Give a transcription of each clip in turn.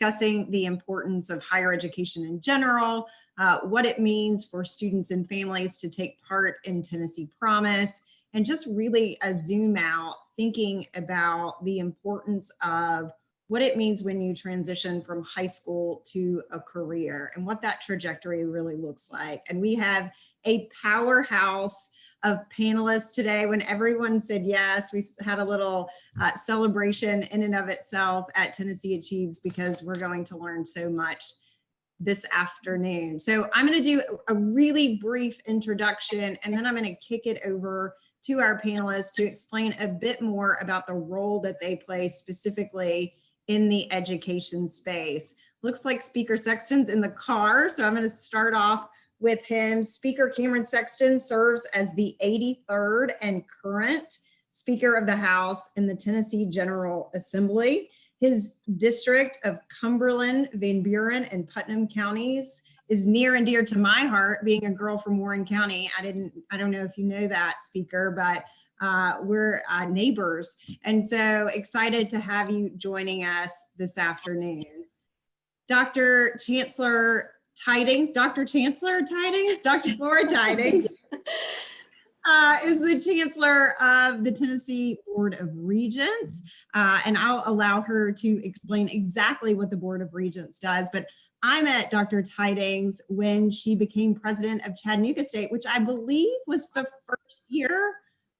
discussing the importance of higher education in general, what it means for students and families to take part in Tennessee Promise, and just really a zoom out thinking about the importance of what it means when you transition from high school to a career and what that trajectory really looks like. And we have a powerhouse of panelists today. When everyone said yes, we had a little celebration in and of itself at tnAchieves because we're going to learn so much this afternoon. So I'm going to do a really brief introduction, and then I'm going to kick it over to our panelists to explain a bit more about the role that they play specifically in the education space. Looks like Speaker Sexton's in the car, so I'm going to start off with him. Speaker Cameron Sexton serves as the 83rd and current Speaker of the House in the Tennessee General Assembly. His district of Cumberland, Van Buren, and Putnam counties is near and dear to my heart, being a girl from Warren County. I don't know if you know that, Speaker, but we're neighbors. And so excited to have you joining us this afternoon. Dr. Chancellor Tydings, Dr. Flora Tydings is the Chancellor of the Tennessee Board of Regents. And I'll allow her to explain exactly what the Board of Regents does. But I met Dr. Tydings when she became president of Chattanooga State, which I believe was the first year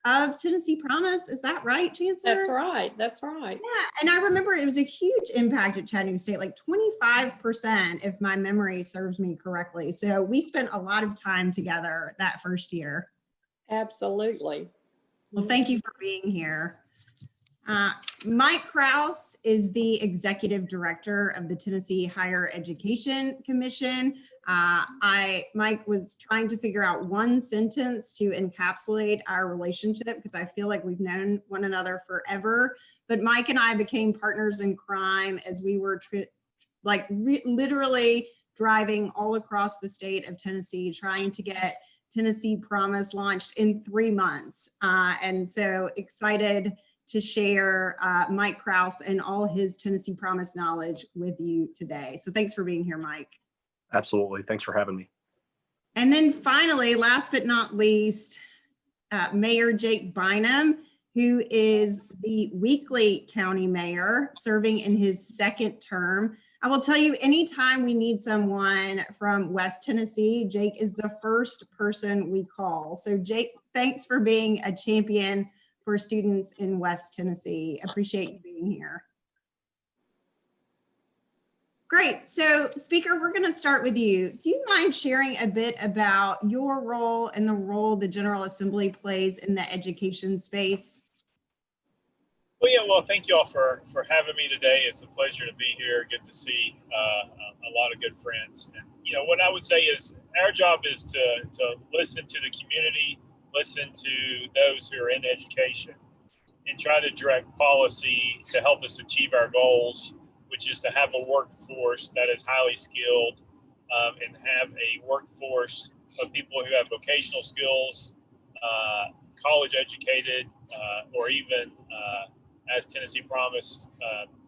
of Tennessee Promise. Is that right, Chancellor? That's right. That's right. Yeah, and I remember it was a huge impact at Chattanooga State, like 25%, if my memory serves me correctly. So we spent a lot of time together that first year. Absolutely. Well, thank you for being here. Mike Krause is the executive director of the Tennessee Higher Education Commission. Mike was trying to figure out one sentence to encapsulate our relationship because I feel like we've known one another forever. But Mike and I became partners in crime as we were literally driving all across the state of Tennessee, trying to get Tennessee Promise launched in 3 months. And so excited to share Mike Krause and all his Tennessee Promise knowledge with you today. So thanks for being here, Mike. Absolutely. Thanks for having me. And then finally, last but not least, Mayor Jake Bynum, who is the Weakley County Mayor, serving in his second term. I will tell you, anytime we need someone from West Tennessee, Jake is the first person we call. So Jake, thanks for being a champion for students in West Tennessee. Appreciate you being here. Great. So, Speaker, we're going to start with you. Do you mind sharing a bit about your role and the role the General Assembly plays in the education space? Well, yeah, well, thank you all for having me today. It's a pleasure to be here. Good to see a lot of good friends. And, you know, what I would say is our job is to listen to the community, listen to those who are in education, and try to direct policy to help us achieve our goals, which is to have a workforce that is highly skilled and have a workforce of people who have vocational skills, college educated, or even as Tennessee Promise,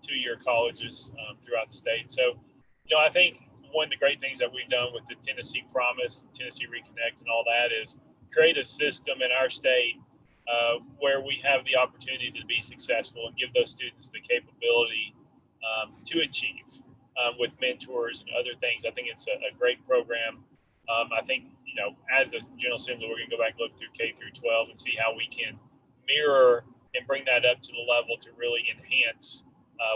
2-year colleges throughout the state. So, you know, I think one of the great things that we've done with the Tennessee Promise, Tennessee Reconnect and all that is create a system in our state where we have the opportunity to be successful and give those students the capability to achieve with mentors and other things. I think it's a great program. I think, you know, as a General Assembly, we're going to go back and look through K through 12 and see how we can mirror and bring that up to the level to really enhance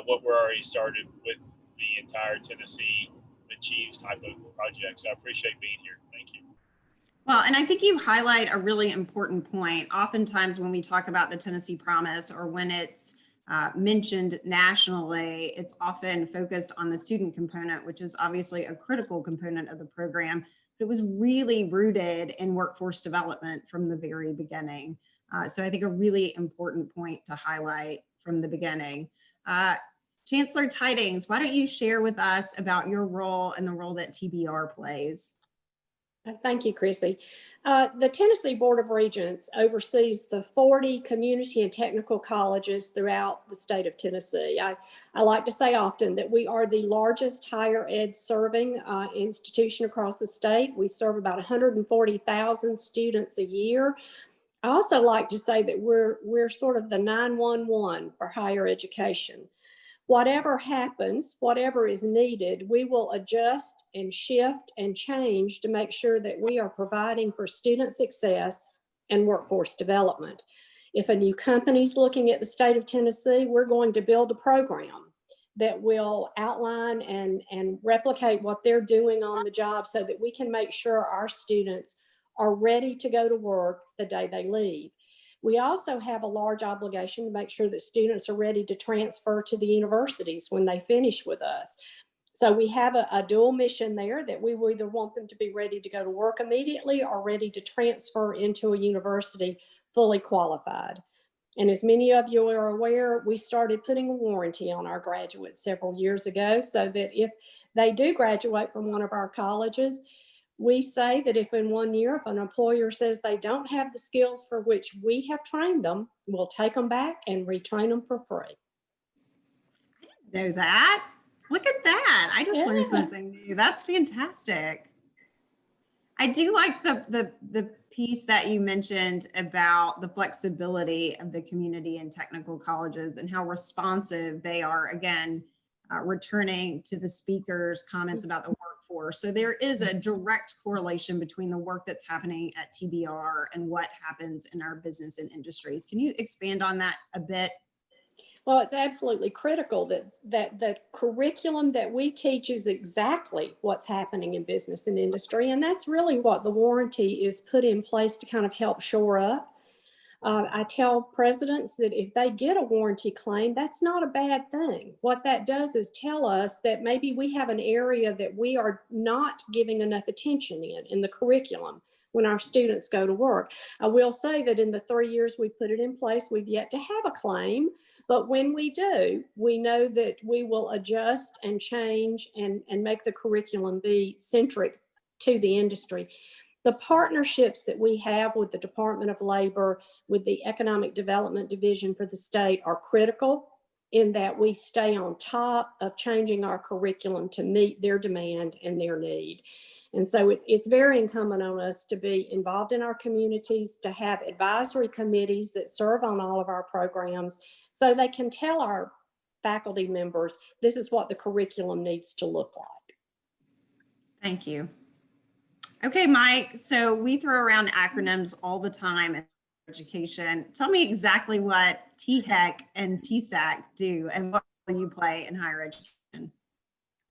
what we're already started with the entire Tennessee Achieves type of project. So I appreciate being here. Thank you. Well, and I think you highlight a really important point. Oftentimes when we talk about the Tennessee Promise or when it's mentioned nationally, it's often focused on the student component, which is obviously a critical component of the program, but it was really rooted in workforce development from the very beginning. So I think a really important point to highlight from the beginning. Chancellor Tydings, why don't you share with us about your role and the role that TBR plays? Thank you, Chrissy. The Tennessee Board of Regents oversees the 40 community and technical colleges throughout the state of Tennessee. I like to say often that we are the largest higher ed serving institution across the state. We serve about 140,000 students a year. I also like to say that we're sort of the 911 for higher education. Whatever happens, whatever is needed, we will adjust and shift and change to make sure that we are providing for student success and workforce development. If a new company is looking at the state of Tennessee, we're going to build a program that will outline and replicate what they're doing on the job so that we can make sure our students are ready to go to work the day they leave. We also have a large obligation to make sure that students are ready to transfer to the universities when they finish with us. So we have a dual mission there that we either want them to be ready to go to work immediately or ready to transfer into a university fully qualified. And as many of you are aware, we started putting a warranty on our graduates several years ago so that if they do graduate from one of our colleges, we say that if in 1 year, if an employer says they don't have the skills for which we have trained them, we'll take them back and retrain them for free. Know that? Look at that. I just learned Yeah. something new. That's fantastic. I do like the piece that you mentioned about the flexibility of the community and technical colleges and how responsive they are, again, returning to the speaker's comments about the workforce. So there is a direct correlation between the work that's happening at TBR and what happens in our business and industries. Can you expand on that a bit? Well, it's absolutely critical that the curriculum that we teach is exactly what's happening in business and industry. And that's really what the warranty is put in place to kind of help shore up. I tell presidents that if they get a warranty claim, that's not a bad thing. What that does is tell us that maybe we have an area that we are not giving enough attention in the curriculum when our students go to work. I will say that in the 3 years we put it in place, we've yet to have a claim, but when we do, we know that we will adjust and change and make the curriculum be centric to the industry. The partnerships that we have with the Department of Labor, with the Economic Development Division for the state are critical in that we stay on top of changing our curriculum to meet their demand and their need. And so it's very incumbent on us to be involved in our communities, to have advisory committees that serve on all of our programs so they can tell our faculty members, this is what the curriculum needs to look like. Thank you. Okay, Mike, so we throw around acronyms all the time in education. Tell me exactly what THEC and TSAC do and what role you play in higher education.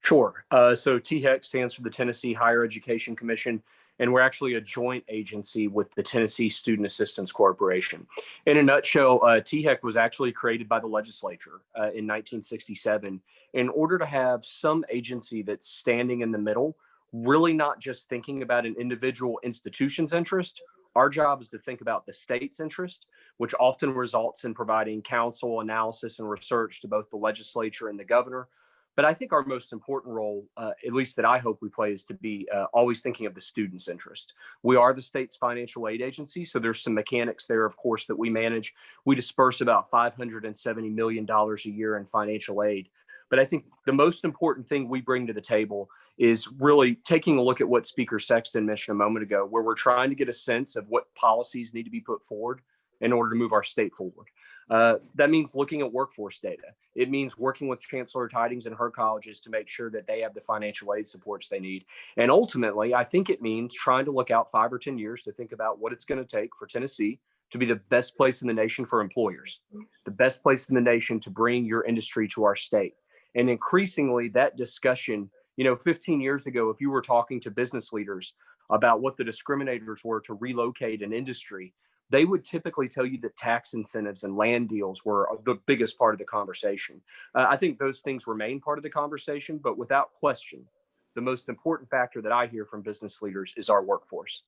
Sure. So THEC stands for the Tennessee Higher Education Commission, and we're actually a joint agency with the Tennessee Student Assistance Corporation. In a nutshell, THEC was actually created by the legislature in 1967 in order to have some agency that's standing in the middle, really not just thinking about an individual institution's interest. Our job is to think about the state's interest, which often results in providing counsel, analysis, and research to both the legislature and the governor. But I think our most important role, at least that I hope we play, is to be always thinking of the student's interest. We are the state's financial aid agency, so there's some mechanics there, of course, that we manage. We disperse about $570 million a year in financial aid. But I think the most important thing we bring to the table is really taking a look at what Speaker Sexton mentioned a moment ago, where we're trying to get a sense of what policies need to be put forward in order to move our state forward. That means looking at workforce data. It means working with Chancellor Tydings and her colleges to make sure that they have the financial aid supports they need. And ultimately, I think it means trying to look out 5 or 10 years to think about what it's going to take for Tennessee to be the best place in the nation for employers, the best place in the nation to bring your industry to our state. And increasingly, that discussion, 15 years ago, if you were talking to business leaders about what the discriminators were to relocate an industry, they would typically tell you that tax incentives and land deals were the biggest part of the conversation. I think those things remain part of the conversation, but without question, the most important factor that I hear from business leaders is our workforce.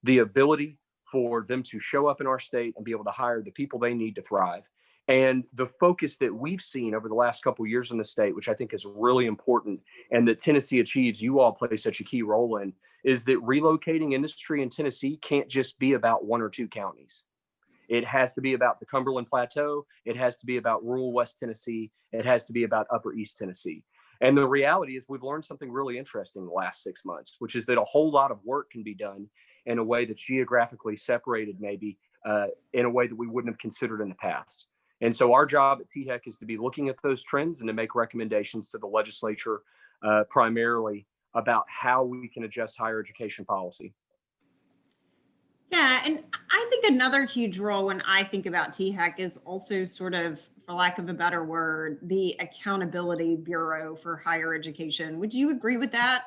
The ability for them to show up in our state and be able to hire the people they need to thrive. And the focus that we've seen over the last couple of years in the state, which I think is really important, and that tNAchieves, you all play such a key role in, is that relocating industry in Tennessee can't just be about one or two counties. It has to be about the Cumberland Plateau. It has to be about rural West Tennessee. It has to be about Upper East Tennessee. And the reality is we've learned something really interesting in the last 6 months, which is that a whole lot of work can be done in a way that's geographically separated, maybe in a way that we wouldn't have considered in the past. And so our job at THEC is to be looking at those trends and to make recommendations to the legislature primarily about how we can adjust higher education policy. Yeah, and I think another huge role when I think about THEC is also sort of, for lack of a better word, the Accountability Bureau for Higher Education. Would you agree with that?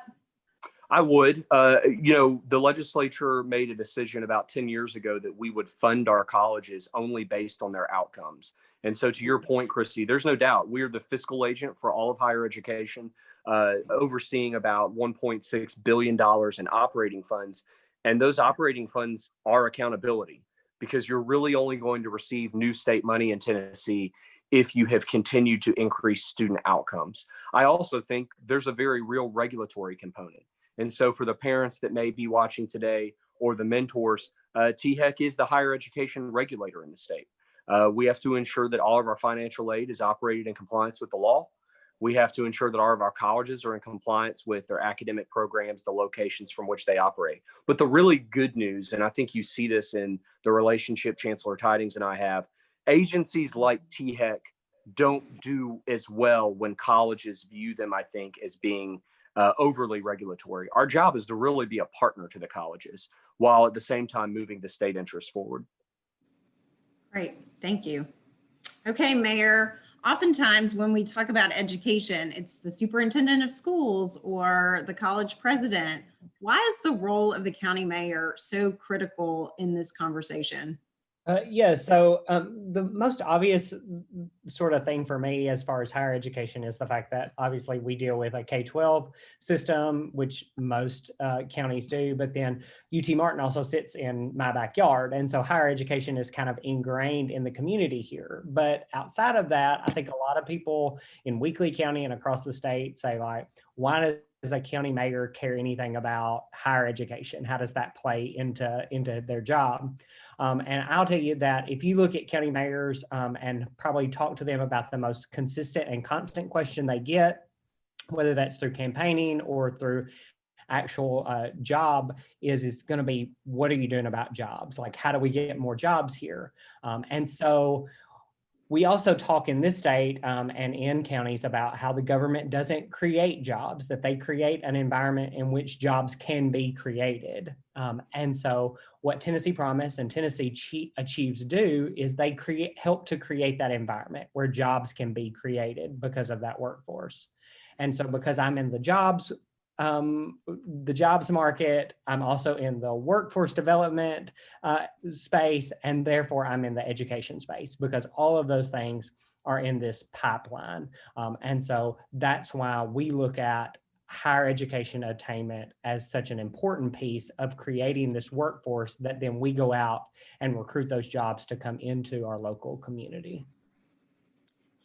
I would. The legislature made a decision about 10 years ago that we would fund our colleges only based on their outcomes. And so to your point, Christy, there's no doubt we are the fiscal agent for all of higher education, overseeing about $1.6 billion in operating funds. And those operating funds are accountability, because you're really only going to receive new state money in Tennessee if you have continued to increase student outcomes. I also think there's a very real regulatory component. And so for the parents that may be watching today or the mentors, THEC is the higher education regulator in the state. We have to ensure that all of our financial aid is operated in compliance with the law. We have to ensure that all of our colleges are in compliance with their academic programs, the locations from which they operate. But the really good news, and I think you see this in the relationship Chancellor Tydings and I have, agencies like THEC don't do as well when colleges view them, I think, as being overly regulatory. Our job is to really be a partner to the colleges while at the same time moving the state interest forward. Great, thank you. Okay, Mayor, oftentimes when we talk about education, it's the superintendent of schools or the college president. Why is the role of the county mayor so critical in this conversation? So the most obvious sort of thing for me as far as higher education is the fact that obviously we deal with a K-12 system, which most counties do, but then UT Martin also sits in my backyard. And so higher education is kind of ingrained in the community here. But outside of that, I think a lot of people in Weakley County and across the state say, like, why does a county mayor care anything about higher education? How does that play into their job? And I'll tell you that if you look at county mayors and probably talk to them about the most consistent and constant question they get, whether that's through campaigning or through actual job, is going to be, what are you doing about jobs? Like, how do we get more jobs here? And so we also talk in this state and in counties about how the government doesn't create jobs, that they create an environment in which jobs can be created. And so what Tennessee Promise and tnAchieves do is they help to create that environment where jobs can be created because of that workforce. And so because I'm in the jobs market, I'm also in the workforce development space, and therefore I'm in the education space, because all of those things are in this pipeline. And so that's why we look at higher education attainment as such an important piece of creating this workforce that then we go out and recruit those jobs to come into our local community.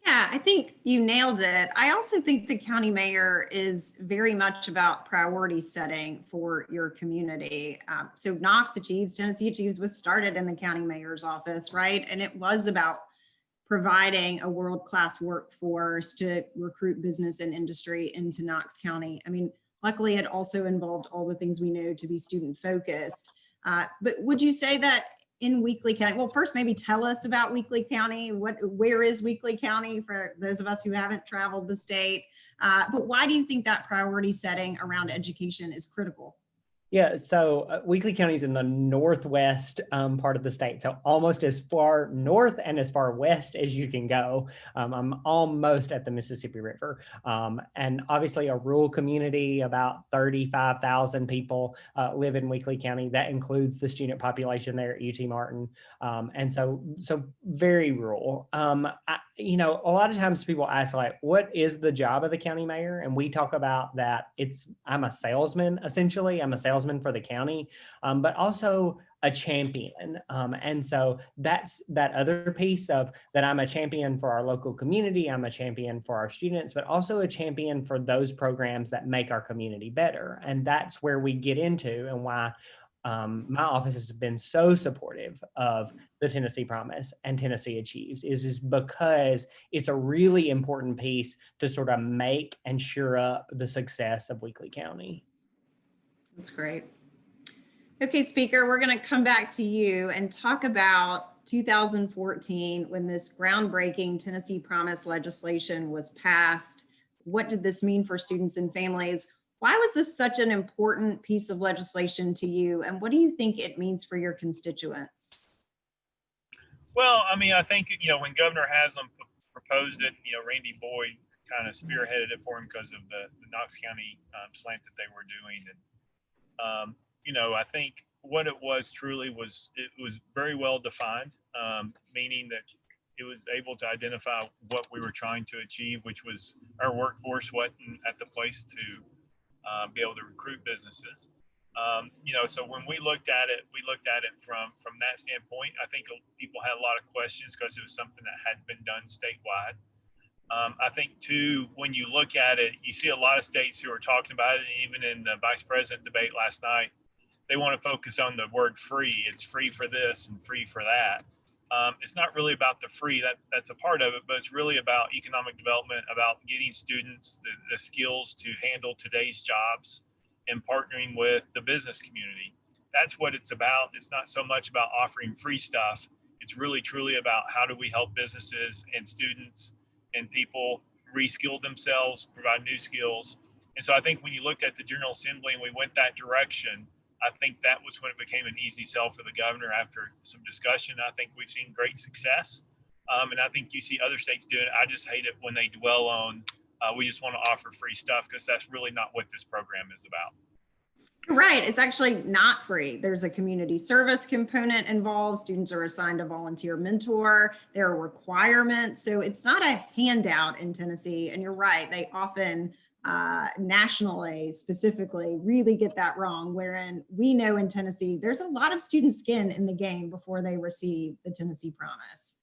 Yeah, I think you nailed it. I also think the county mayor is very much about priority setting for your community. So tnAchieves was started in the county mayor's office, right? And it was about providing a world-class workforce to recruit business and industry into Knox County. I mean, luckily it also involved all the things we know to be student focused. But would you say that in Weakley County, well, first maybe tell us about Weakley County. Where is Weakley County for those of us who haven't traveled the state? But why do you think that priority setting around education is critical? Yeah, so Weakley County is in the northwest part of the state, so almost as far north and as far west as you can go. I'm almost at the Mississippi River, and obviously a rural community. About 35,000 people live in Weakley County. That includes the student population there at UT Martin, and so very rural. you know, a lot of times people ask, like, what is the job of the county mayor? And we talk about that I'm a salesman, essentially. I'm a salesman for the county, but also a champion. And so that's that other piece of that I'm a champion for our local community. I'm a champion for our students, but also a champion for those programs that make our community better. And that's where we get into and why my office has been so supportive of the Tennessee Promise and tnAchieves is because it's a really important piece to sort of make and sure up the success of Weakley County. That's great. Okay, Speaker, we're going to come back to you and talk about 2014 when this groundbreaking Tennessee Promise legislation was passed. What did this mean for students and families? Why was this such an important piece of legislation to you? And what do you think it means for your constituents? Well, I mean, I think, when Governor Haslam proposed it, Randy Boyd kind of spearheaded it for him because of the Knox County slant that they were doing. And, I think what it was truly was, it was very well defined, meaning that it was able to identify what we were trying to achieve, which was our workforce wasn't at the place to be able to recruit businesses. So when we looked at it from that standpoint. I think people had a lot of questions because it was something that hadn't been done statewide. I think too, when you look at it, you see a lot of states who are talking about it. And even in the vice president debate last night, they want to focus on the word free. It's free for this and free for that. It's not really about the free, that's a part of it, but it's really about economic development, about getting students the skills to handle today's jobs and partnering with the business community. That's what it's about. It's not so much about offering free stuff. It's really truly about how do we help businesses and students and people reskill themselves, provide new skills. And so I think when you looked at the General Assembly and we went that direction, I think that was when it became an easy sell for the governor after some discussion. I think we've seen great success. And I think you see other states doing it. I just hate it when they dwell on, we just want to offer free stuff, because that's really not what this program is about. Right. It's actually not free. There's a community service component involved. Students are assigned a volunteer mentor. There are requirements. So it's not a handout in Tennessee. And you're right. They often nationally specifically really get that wrong, wherein we know in Tennessee, there's a lot of student skin in the game before they receive the Tennessee Promise.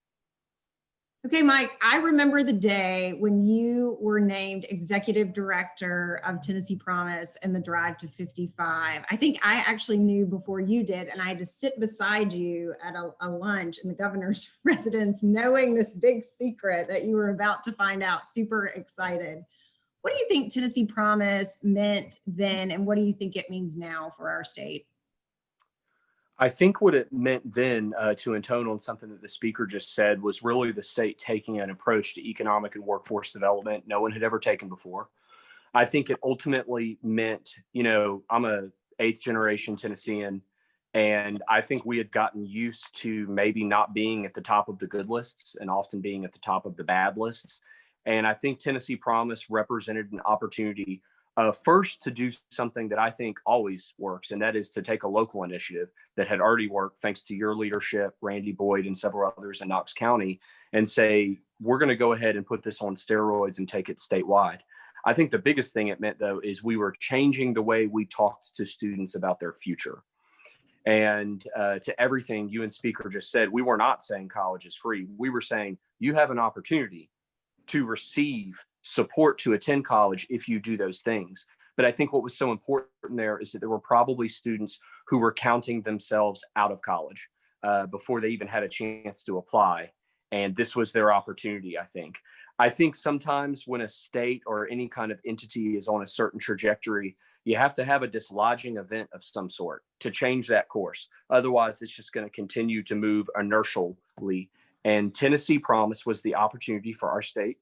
Okay, Mike, I remember the day when you were named executive director of Tennessee Promise and the Drive to 55. I think I actually knew before you did, and I had to sit beside you at a lunch in the governor's residence, knowing this big secret that you were about to find out, super excited. What do you think Tennessee Promise meant then, and what do you think it means now for our state? I think what it meant then, to intone on something that the speaker just said, was really the state taking an approach to economic and workforce development no one had ever taken before. I think it ultimately meant, I'm a 8th generation Tennessean, and I think we had gotten used to maybe not being at the top of the good lists and often being at the top of the bad lists. And I think Tennessee Promise represented an opportunity first to do something that I think always works, and that is to take a local initiative that had already worked thanks to your leadership, Randy Boyd, and several others in Knox County, and say, we're going to go ahead and put this on steroids and take it statewide. I think the biggest thing it meant, though, is we were changing the way we talked to students about their future. And to everything you and speaker just said, we were not saying college is free. We were saying you have an opportunity to receive support to attend college if you do those things. But I think what was so important there is that there were probably students who were counting themselves out of college before they even had a chance to apply. And this was their opportunity, I think. I think sometimes when a state or any kind of entity is on a certain trajectory, you have to have a dislodging event of some sort to change that course. Otherwise, it's just going to continue to move inertially. And Tennessee Promise was the opportunity for our state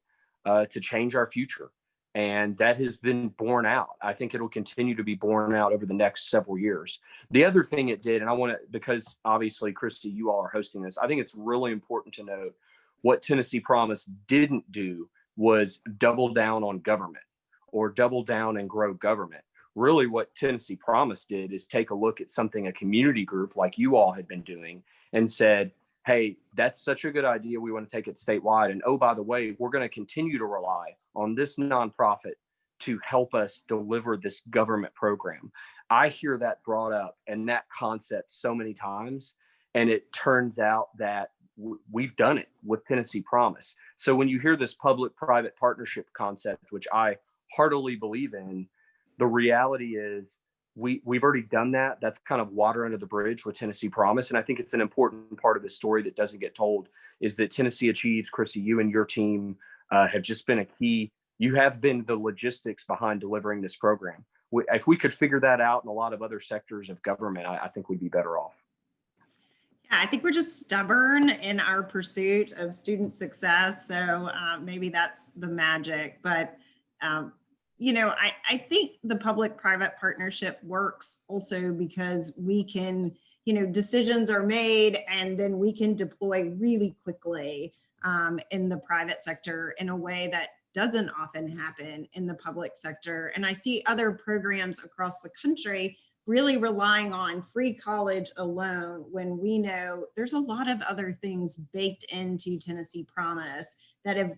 to change our future. And that has been borne out. I think it'll continue to be borne out over the next several years. The other thing it did, and I want to, because obviously, Christy, you all are hosting this, I think it's really important to note what Tennessee Promise didn't do was double down on government or double down and grow government. Really what Tennessee Promise did is take a look at something a community group like you all had been doing and said, hey, that's such a good idea. We want to take it statewide. And oh, by the way, we're going to continue to rely on this nonprofit to help us deliver this government program. I hear that brought up and that concept so many times. And it turns out that we've done it with Tennessee Promise. So when you hear this public-private partnership concept, which I heartily believe in, the reality is we've already done that. That's kind of water under the bridge with Tennessee Promise. And I think it's an important part of the story that doesn't get told is that tnAchieves, Chrissy, you and your team have just been a key. You have been the logistics behind delivering this program. If we could figure that out in a lot of other sectors of government, I think we'd be better off. Yeah, I think we're just stubborn in our pursuit of student success. So maybe that's the magic. But you know, I think the public-private partnership works also because we can, you know, decisions are made and then we can deploy really quickly in the private sector in a way that doesn't often happen in the public sector. And I see other programs across the country really relying on free college alone when we know there's a lot of other things baked into Tennessee Promise that have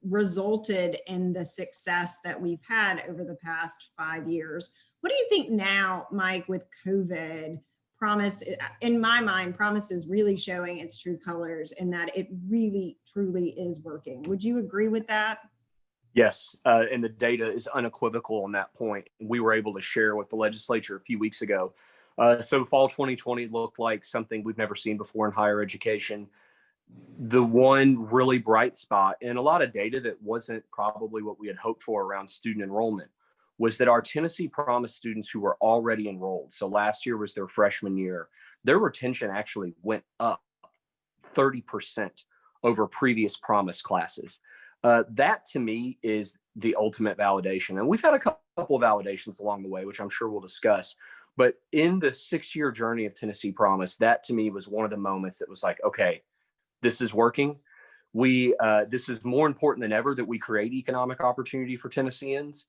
resulted in the success that we've had over the past 5 years. What do you think now, Mike, with COVID? Promise, in my mind, Promise is really showing its true colors in that it really, truly is working. Would you agree with that? Yes, and the data is unequivocal on that point. We were able to share with the legislature a few weeks ago. So fall 2020 looked like something we've never seen before in higher education. The one really bright spot and a lot of data that wasn't probably what we had hoped for around student enrollment was that our Tennessee Promise students who were already enrolled, so last year was their freshman year, their retention actually went up 30% over previous Promise classes. That to me is the ultimate validation. And we've had a couple of validations along the way, which I'm sure we'll discuss. But in the 6-year journey of Tennessee Promise, that to me was one of the moments that was like, okay, this is working. This is more important than ever that we create economic opportunity for Tennesseans.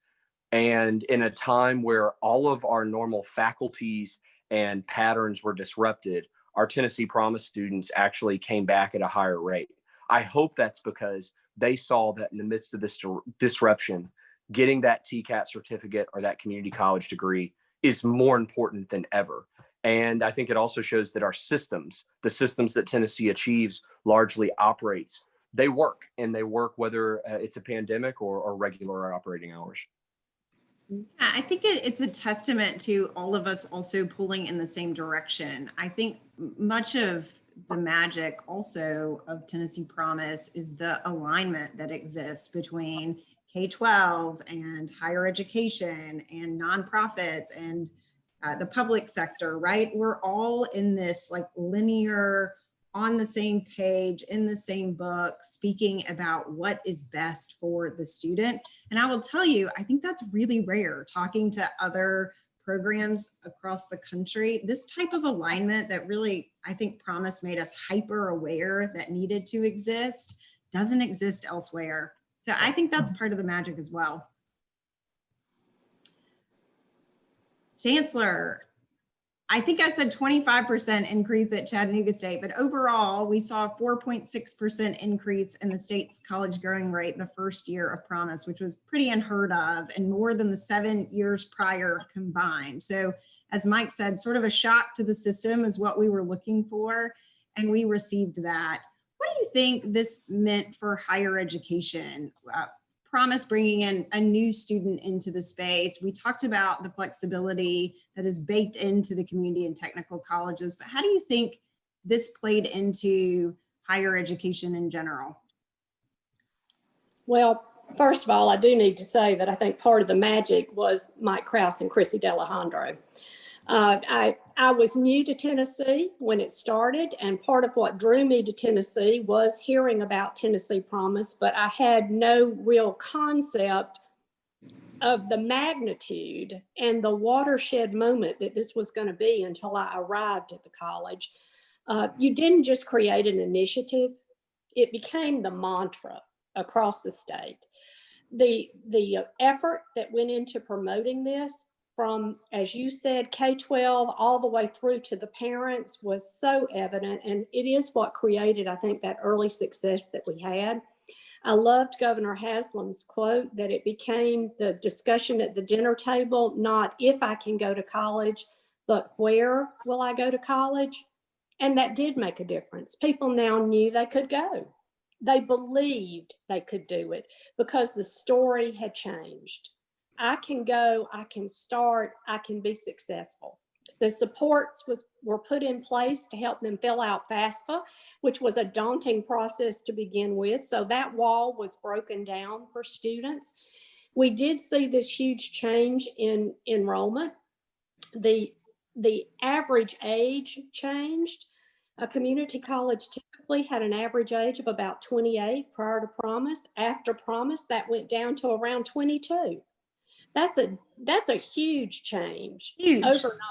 And in a time where all of our normal faculties and patterns were disrupted, our Tennessee Promise students actually came back at a higher rate. I hope that's because they saw that in the midst of this disruption, getting that TCAT certificate or that community college degree is more important than ever. And I think it also shows that our systems, the systems that tnAchieves largely operates, they work, and they work whether it's a pandemic or regular operating hours. I think it's a testament to all of us also pulling in the same direction. I think much of the magic also of Tennessee Promise is the alignment that exists between K-12 and higher education and nonprofits and the public sector, right? We're all in this like linear, on the same page, in the same book, speaking about what is best for the student. And I will tell you, I think that's really rare talking to other programs across the country. This type of alignment that really, I think Promise made us hyper aware that needed to exist doesn't exist elsewhere. So I think that's part of the magic as well. Chancellor, I think I said 25% increase at Chattanooga State, but overall we saw a 4.6% increase in the state's college going rate the first year of Promise, which was pretty unheard of and more than the 7 years prior combined. So as Mike said, sort of a shock to the system is what we were looking for, and we received that. What do you think this meant for higher education? Promise bringing in a new student into the space. We talked about the flexibility that is baked into the community and technical colleges, but how do you think this played into higher education in general? Well, first of all, I do need to say that I think part of the magic was Mike Krause and Chrissy Delejandro. I was new to Tennessee when it started, and part of what drew me to Tennessee was hearing about Tennessee Promise, but I had no real concept of the magnitude and the watershed moment that this was going to be until I arrived at the college. You didn't just create an initiative, it became the mantra across the state. The effort that went into promoting this from, as you said, K-12 all the way through to the parents was so evident. And it is what created, I think, that early success that we had. I loved Governor Haslam's quote that it became the discussion at the dinner table, not if I can go to college, but where will I go to college? And that did make a difference. People now knew they could go. They believed they could do it because the story had changed. I can go, I can start, I can be successful. The supports were put in place to help them fill out FAFSA, which was a daunting process to begin with. So that wall was broken down for students. We did see this huge change in enrollment. The average age changed. A community college typically had an average age of about 28 prior to promise. After promise, that went down to around 22. That's a huge change. Huge. Overnight,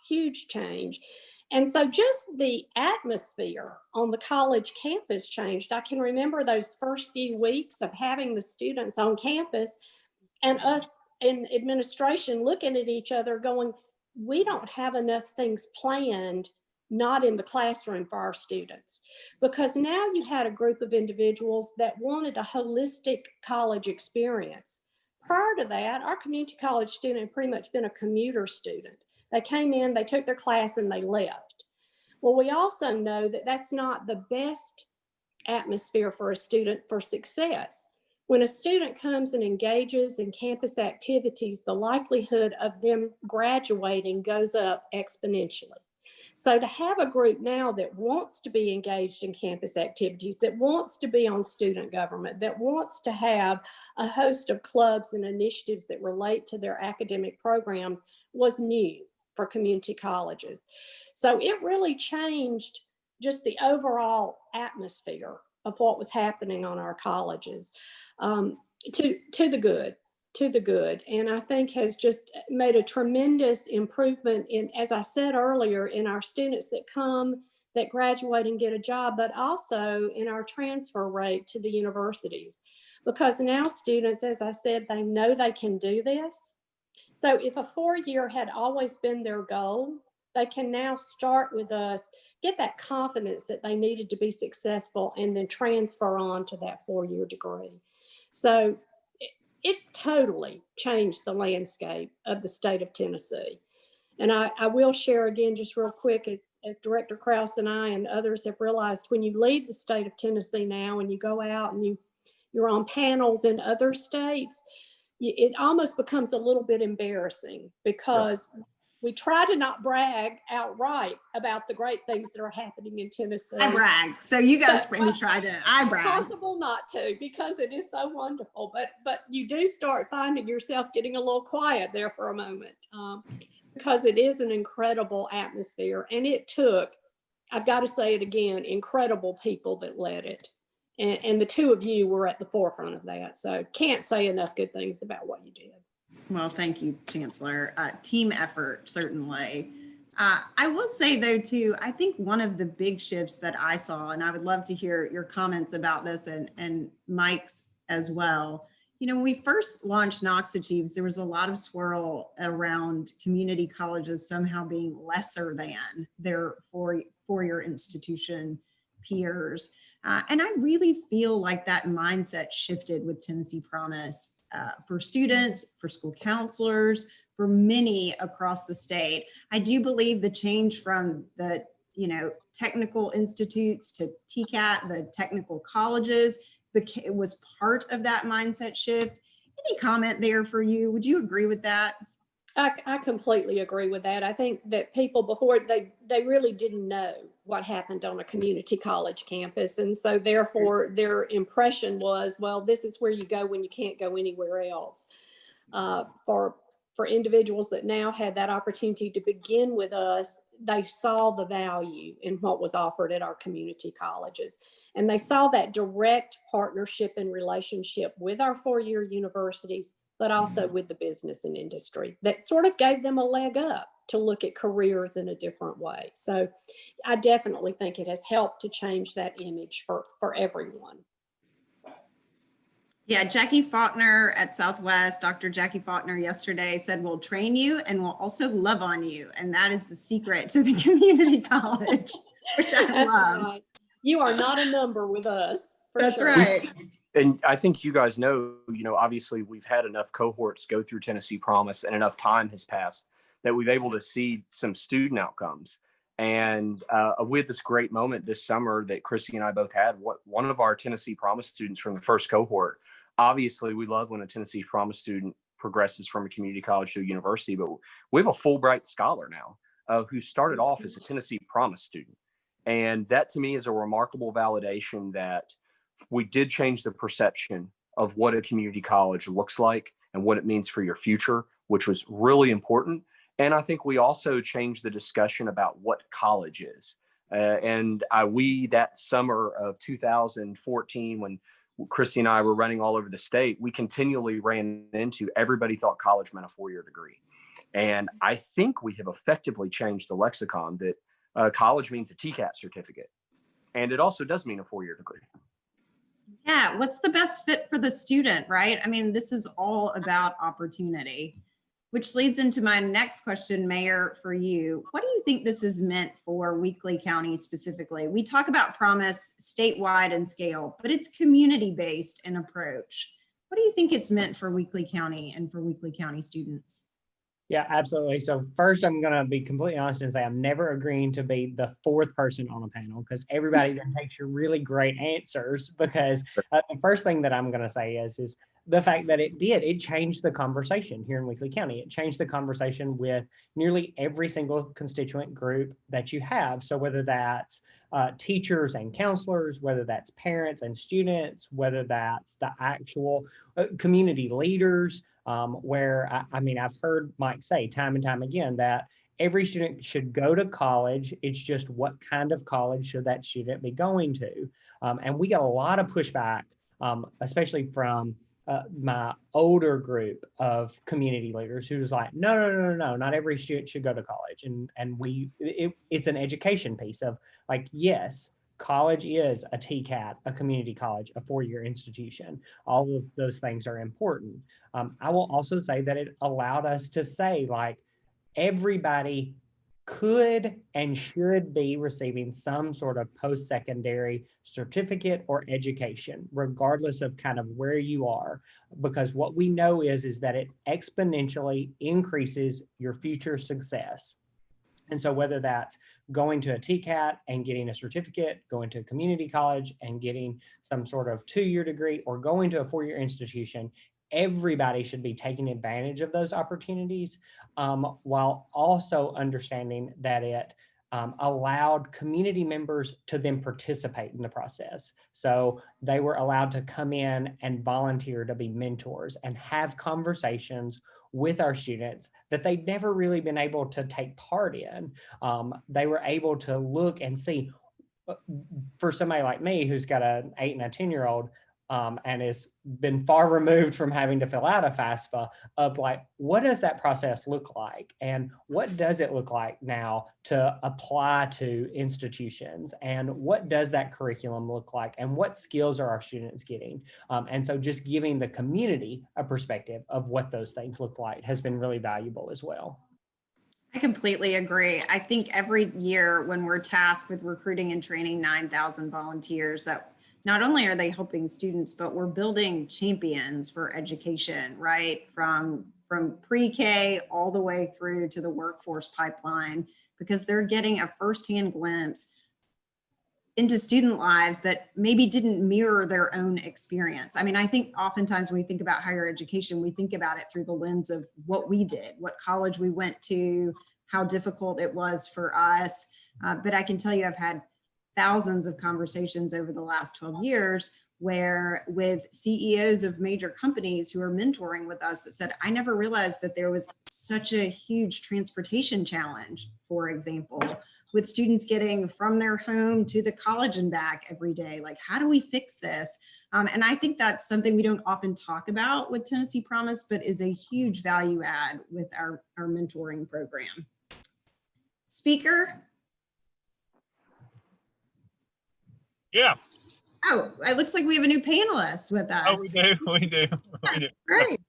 huge change. And so just the atmosphere on the college campus changed. I can remember those first few weeks of having the students on campus and us in administration looking at each other going, we don't have enough things planned, not in the classroom for our students. Because now you had a group of individuals that wanted a holistic college experience. Prior to that, our community college student had pretty much been a commuter student. They came in, they took their class, and they left. Well, we also know that that's not the best atmosphere for a student for success. When a student comes and engages in campus activities, the likelihood of them graduating goes up exponentially. So to have a group now that wants to be engaged in campus activities, that wants to be on student government, that wants to have a host of clubs and initiatives that relate to their academic programs was new for community colleges. So it really changed just the overall atmosphere of what was happening on our colleges to the good. And I think has just made a tremendous improvement in, as I said earlier, in our students that come, that graduate and get a job, but also in our transfer rate to the universities. Because now students, as I said, they know they can do this. So if a 4-year had always been their goal, they can now start with us, get that confidence that they needed to be successful, and then transfer on to that 4-year degree. So it's totally changed the landscape of the state of Tennessee. And I will share again, just real quick, as Director Krause and I and others have realized, when you leave the state of Tennessee now and you go out and you're on panels in other states, it almost becomes a little bit embarrassing because we try to not brag outright about the great things that are happening in Tennessee. I brag. So you guys try to, I brag. Possible not to, because it is so wonderful, but you do start finding yourself getting a little quiet there for a moment because it is an incredible atmosphere. And it took, I've got to say it again, incredible people that led it. And the two of you were at the forefront of that. So can't say enough good things about what you did. Well, thank you, Chancellor. Team effort, certainly. I will say, though, too, I think one of the big shifts that I saw, and I would love to hear your comments about this and Mike's as well. You know, when we first launched tnAchieves, there was a lot of swirl around community colleges somehow being lesser than their four-year institution peers. And I really feel like that mindset shifted with Tennessee Promise. For students, for school counselors, for many across the state. I do believe the change from the technical institutes to TCAT, the technical colleges, it was part of that mindset shift. Any comment there for you? Would you agree with that? I completely agree with that. I think that people before, they really didn't know what happened on a community college campus. And so therefore their impression was, well, this is where you go when you can't go anywhere else. For individuals that now had that opportunity to begin with us, they saw the value in what was offered at our community colleges. And they saw that direct partnership and relationship with our 4-year universities, but also with the business and industry that sort of gave them a leg up to look at careers in a different way. So I definitely think it has helped to change that image for everyone. Yeah, Jackie Faulkner at Southwest, Dr. Jackie Faulkner yesterday said, we'll train you and we'll also love on you. And that is the secret to the community college, which I That's love. right. You are not a number with us. For That's sure. right. And I think you guys know, obviously we've had enough cohorts go through Tennessee Promise and enough time has passed that we've able to see some student outcomes. And we had this great moment this summer that Chrissy and I both had. One of our Tennessee Promise students from the first cohort, obviously we love when a Tennessee Promise student progresses from a community college to a university, but we have a Fulbright scholar now who started off as a Tennessee Promise student. And that to me is a remarkable validation that we did change the perception of what a community college looks like and what it means for your future, which was really important. And I think we also changed the discussion about what college is. We, that summer of 2014, when Chrissy and I were running all over the state, we continually ran into everybody thought college meant a four-year degree. And I think we have effectively changed the lexicon that college means a TCAT certificate. And it also does mean a four-year degree. Yeah, what's the best fit for the student, right? I mean, this is all about opportunity, which leads into my next question, Mayor, for you. What do you think this is meant for Weakley County specifically? We talk about promise statewide and scale, but it's community-based in approach. What do you think it's meant for Weakley County and for Weakley County students? Yeah, absolutely. So first, I'm going to be completely honest and say I'm never agreeing to be the fourth person on a panel because everybody then takes your really great answers. Because the first thing that I'm going to say is the fact that it changed the conversation here in Weakley County. It changed the conversation with nearly every single constituent group that you have. So whether that's teachers and counselors, whether that's parents and students, whether that's the actual community leaders, where I've heard Mike say time and time again that every student should go to college. It's just what kind of college should that student be going to? And we got a lot of pushback, especially from my older group of community leaders who's like, no, not every student should go to college. And it's an education piece of like, yes, college is a TCAT, a community college, a four-year institution. All of those things are important. I will also say that it allowed us to say like everybody could and should be receiving some sort of post-secondary certificate or education, regardless of kind of where you are, because what we know is that it exponentially increases your future success. And so whether that's going to a TCAT and getting a certificate, going to a community college and getting some sort of two-year degree, or going to a four-year institution, everybody should be taking advantage of those opportunities, while also understanding that it allowed community members to then participate in the process. So they were allowed to come in and volunteer to be mentors and have conversations with our students that they'd never really been able to take part in. They were able to look and see, for somebody like me who's got an 8 and a 10-year-old, and has been far removed from having to fill out a FAFSA, of like, what does that process look like? And what does it look like now to apply to institutions? And what does that curriculum look like? And what skills are our students getting? And so just giving the community a perspective of what those things look like has been really valuable as well. I completely agree. I think every year when we're tasked with recruiting and training 9,000 volunteers, that not only are they helping students, but we're building champions for education, right? From pre-K all the way through to the workforce pipeline, because they're getting a firsthand glimpse into student lives that maybe didn't mirror their own experience. I mean, I think oftentimes when we think about higher education, we think about it through the lens of what we did, what college we went to, how difficult it was for us. But I can tell you, I've had thousands of conversations over the last 12 years where with CEOs of major companies who are mentoring with us that said, I never realized that there was such a huge transportation challenge, for example, with students getting from their home to the college and back every day. Like, how do we fix this? And I think that's something we don't often talk about with Tennessee Promise, but is a huge value add with our mentoring program. Speaker? Yeah. Oh, it looks like we have a new panelist with us. Oh, we do. We do. We do. Great.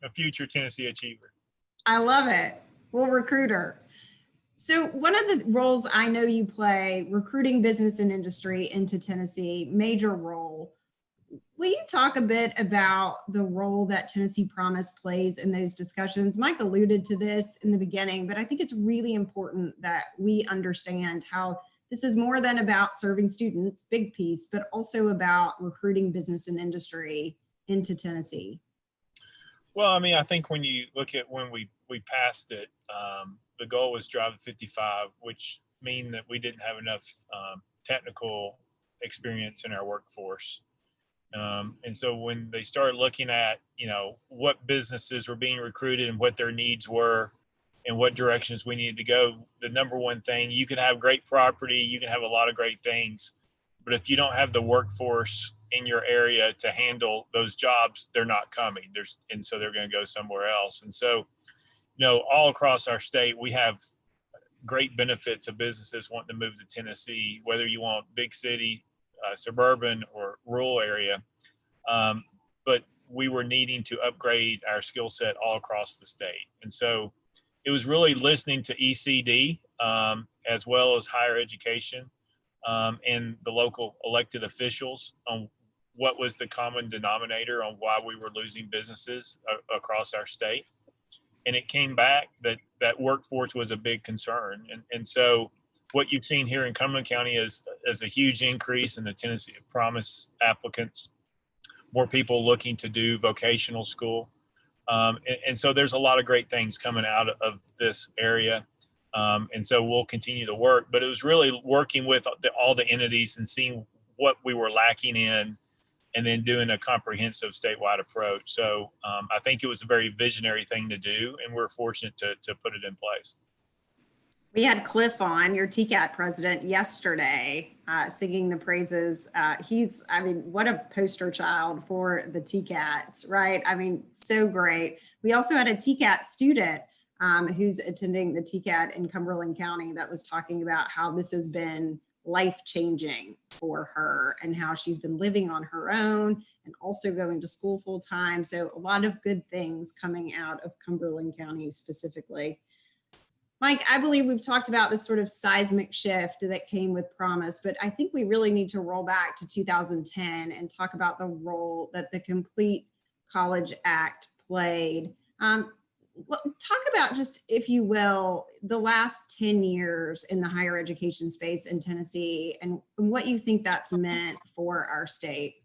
A future Tennessee achiever. I love it. We'll recruit her. So one of the roles I know you play, recruiting business and industry into Tennessee, major role. Will you talk a bit about the role that Tennessee Promise plays in those discussions? Mike alluded to this in the beginning, but I think it's really important that we understand how this is more than about serving students, big piece, but also about recruiting business and industry into Tennessee. Well, I mean, I think when you look at when we passed it, the goal was drive to 55, which mean that we didn't have enough technical experience in our workforce. And so when they started looking at, what businesses were being recruited and what their needs were and what directions we needed to go, the number one thing, you can have great property, you can have a lot of great things, but if you don't have the workforce in your area to handle those jobs, they're not coming. And so they're going to go somewhere else. And so, all across our state, we have great benefits of businesses wanting to move to Tennessee, whether you want big city, suburban, or rural area. But we were needing to upgrade our skill set all across the state. And so it was really listening to ECD as well as higher education and the local elected officials on what was the common denominator on why we were losing businesses across our state. And it came back that workforce was a big concern. And so what you've seen here in Cumberland County is a huge increase in the Tennessee Promise applicants, more people looking to do vocational school. And so there's a lot of great things coming out of this area. And so we'll continue to work, but it was really working with all the entities and seeing what we were lacking in, and then doing a comprehensive statewide approach. So I think it was a very visionary thing to do, and we're fortunate to put it in place. We had Cliff on, your TCAT president, yesterday, singing the praises. What a poster child for the TCATs, right? I mean, so great. We also had a TCAT student who's attending the TCAT in Cumberland County that was talking about how this has been life-changing for her and how she's been living on her own and also going to school full time. So a lot of good things coming out of Cumberland County specifically. Mike, I believe we've talked about this sort of seismic shift that came with Promise, but I think we really need to roll back to 2010 and talk about the role that the Complete College Act played. Talk about just, if you will, the last 10 years in the higher education space in Tennessee and what you think that's meant for our state.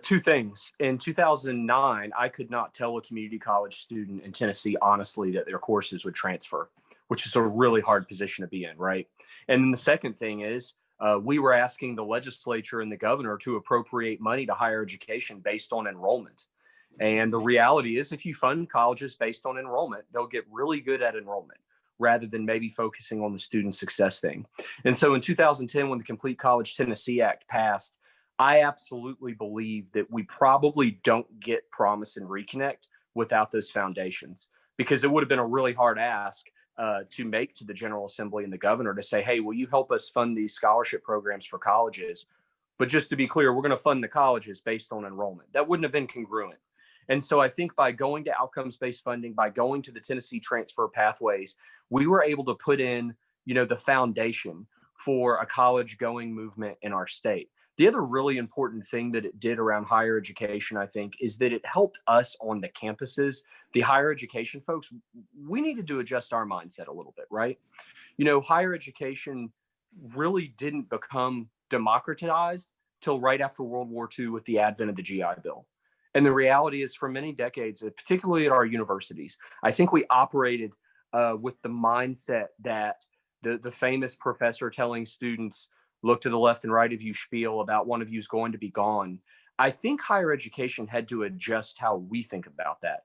Two things. In 2009, I could not tell a community college student in Tennessee, honestly, that their courses would transfer, which is a really hard position to be in, right? And then the second thing is we were asking the legislature and the governor to appropriate money to higher education based on enrollment. And the reality is, if you fund colleges based on enrollment, they'll get really good at enrollment rather than maybe focusing on the student success thing. And so in 2010, when the Complete College Tennessee Act passed, I absolutely believe that we probably don't get Promise and Reconnect without those foundations, because it would have been a really hard ask to make to the General Assembly and the governor to say, hey, will you help us fund these scholarship programs for colleges? But just to be clear, we're going to fund the colleges based on enrollment. That wouldn't have been congruent. And so I think by going to outcomes-based funding, by going to the Tennessee transfer pathways, we were able to put in, the foundation for a college-going movement in our state. The other really important thing that it did around higher education, I think, is that it helped us on the campuses, the higher education folks. We needed to adjust our mindset a little bit, right? Higher education really didn't become democratized till right after World War II with the advent of the GI Bill. And the reality is, for many decades, particularly at our universities, I think we operated with the mindset that the famous professor telling students, look to the left and right of you spiel about one of you is going to be gone. I think higher education had to adjust how we think about that.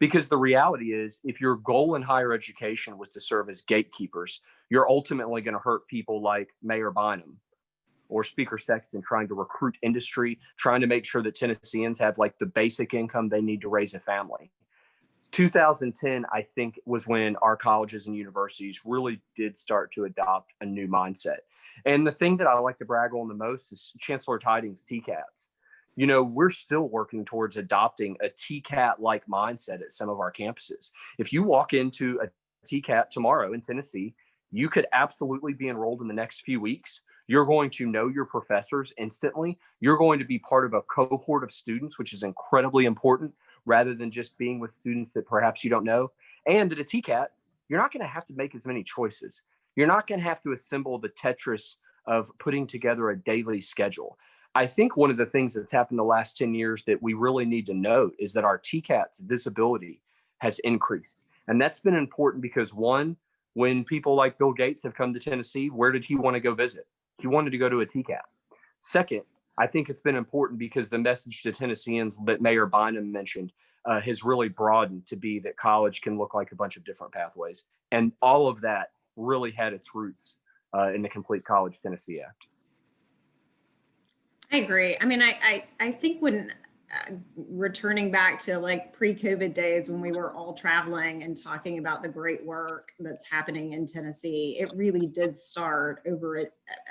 Because the reality is, if your goal in higher education was to serve as gatekeepers, you're ultimately going to hurt people like Mayor Bynum or Speaker Sexton trying to recruit industry, trying to make sure that Tennesseans have like the basic income they need to raise a family. 2010, I think, was when our colleges and universities really did start to adopt a new mindset. And the thing that I like to brag on the most is Chancellor Tydings TCATs. You know, we're still working towards adopting a TCAT-like mindset at some of our campuses. If you walk into a TCAT tomorrow in Tennessee, you could absolutely be enrolled in the next few weeks. You're going to know your professors instantly. You're going to be part of a cohort of students, which is incredibly important, rather than just being with students that perhaps you don't know. And at a TCAT, you're not going to have to make as many choices. You're not going to have to assemble the Tetris of putting together a daily schedule. I think one of the things that's happened the last 10 years that we really need to note is that our TCAT's visibility has increased. And that's been important because, one, when people like Bill Gates have come to Tennessee, where did he want to go visit? He wanted to go to a TCAT. Second, I think it's been important because the message to Tennesseans that Mayor Bynum mentioned has really broadened to be that college can look like a bunch of different pathways. And all of that really had its roots in the Complete College Tennessee Act. I agree. I mean, I think when returning back to like pre-COVID days when we were all traveling and talking about the great work that's happening in Tennessee, it really did start over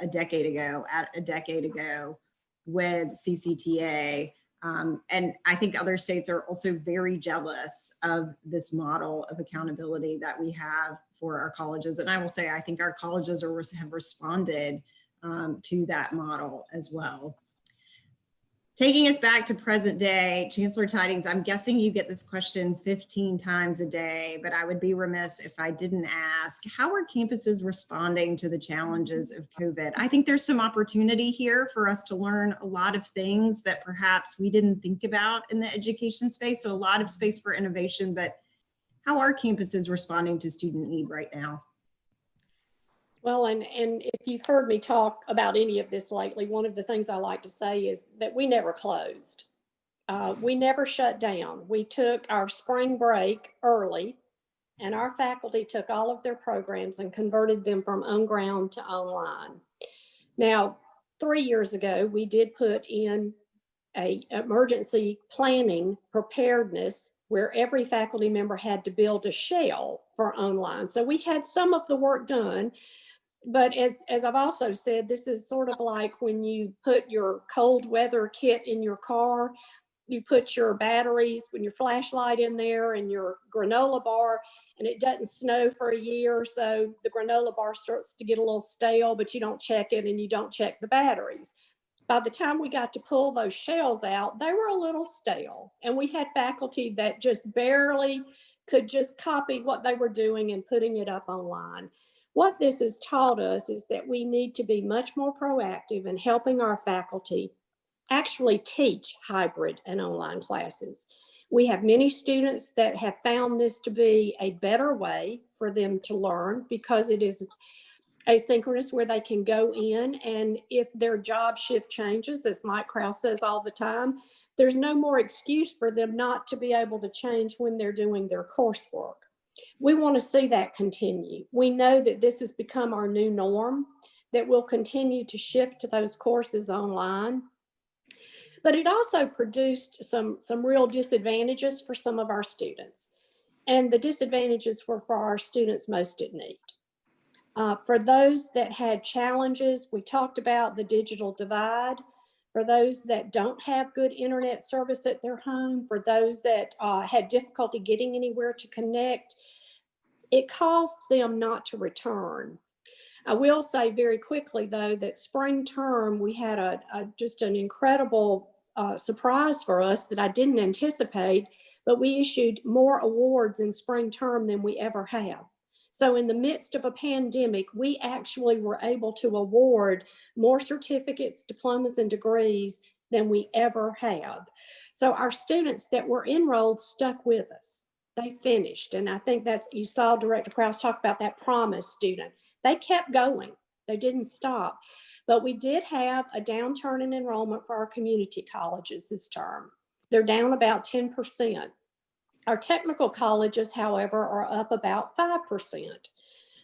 a decade ago with CCTA. And I think other states are also very jealous of this model of accountability that we have for our colleges. And I will say, I think our colleges have responded to that model as well. Taking us back to present day, Chancellor Tydings, I'm guessing you get this question 15 times a day, but I would be remiss if I didn't ask, how are campuses responding to the challenges of COVID? I think there's some opportunity here for us to learn a lot of things that perhaps we didn't think about in the education space, so a lot of space for innovation, but how are campuses responding to student need right now? Well, and if you've heard me talk about any of this lately, one of the things I like to say is that we never closed. We never shut down. We took our spring break early, and our faculty took all of their programs and converted them from on-ground to online. Now, 3 years ago, we did put in an emergency planning preparedness where every faculty member had to build a shell for online. So we had some of the work done. But as I've also said, this is sort of like when you put your cold weather kit in your car, you put your batteries and your flashlight in there and your granola bar, and it doesn't snow for a year or so. The granola bar starts to get a little stale, but you don't check it and you don't check the batteries. By the time we got to pull those shells out, they were a little stale. And we had faculty that just barely could just copy what they were doing and putting it up online. What this has taught us is that we need to be much more proactive in helping our faculty actually teach hybrid and online classes. We have many students that have found this to be a better way for them to learn because it is asynchronous where they can go in, and if their job shift changes, as Mike Krause says all the time, there's no more excuse for them not to be able to change when they're doing their coursework. We want to see that continue. We know that this has become our new norm, that we'll continue to shift to those courses online. But it also produced some real disadvantages for some of our students. And the disadvantages were for our students most in need. For those that had challenges, we talked about the digital divide. For those that don't have good internet service at their home, for those that had difficulty getting anywhere to connect, it caused them not to return. I will say very quickly, though, that spring term, we had just an incredible surprise for us that I didn't anticipate, but we issued more awards in spring term than we ever have. So in the midst of a pandemic, we actually were able to award more certificates, diplomas, and degrees than we ever have. So our students that were enrolled stuck with us. They finished. And I think that's, you saw Director Krause talk about that promise student. They kept going. They didn't stop. But we did have a downturn in enrollment for our community colleges this term. They're down about 10%. Our technical colleges, however, are up about 5%.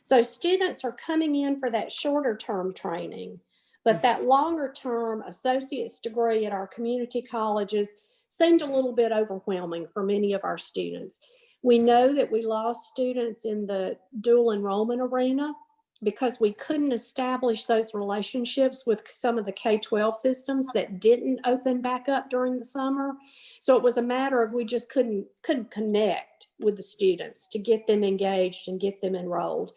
So students are coming in for that shorter term training, but that longer term associate's degree at our community colleges seemed a little bit overwhelming for many of our students. We know that we lost students in the dual enrollment arena because we couldn't establish those relationships with some of the K-12 systems that didn't open back up during the summer. So it was a matter of we just couldn't connect with the students to get them engaged and get them enrolled.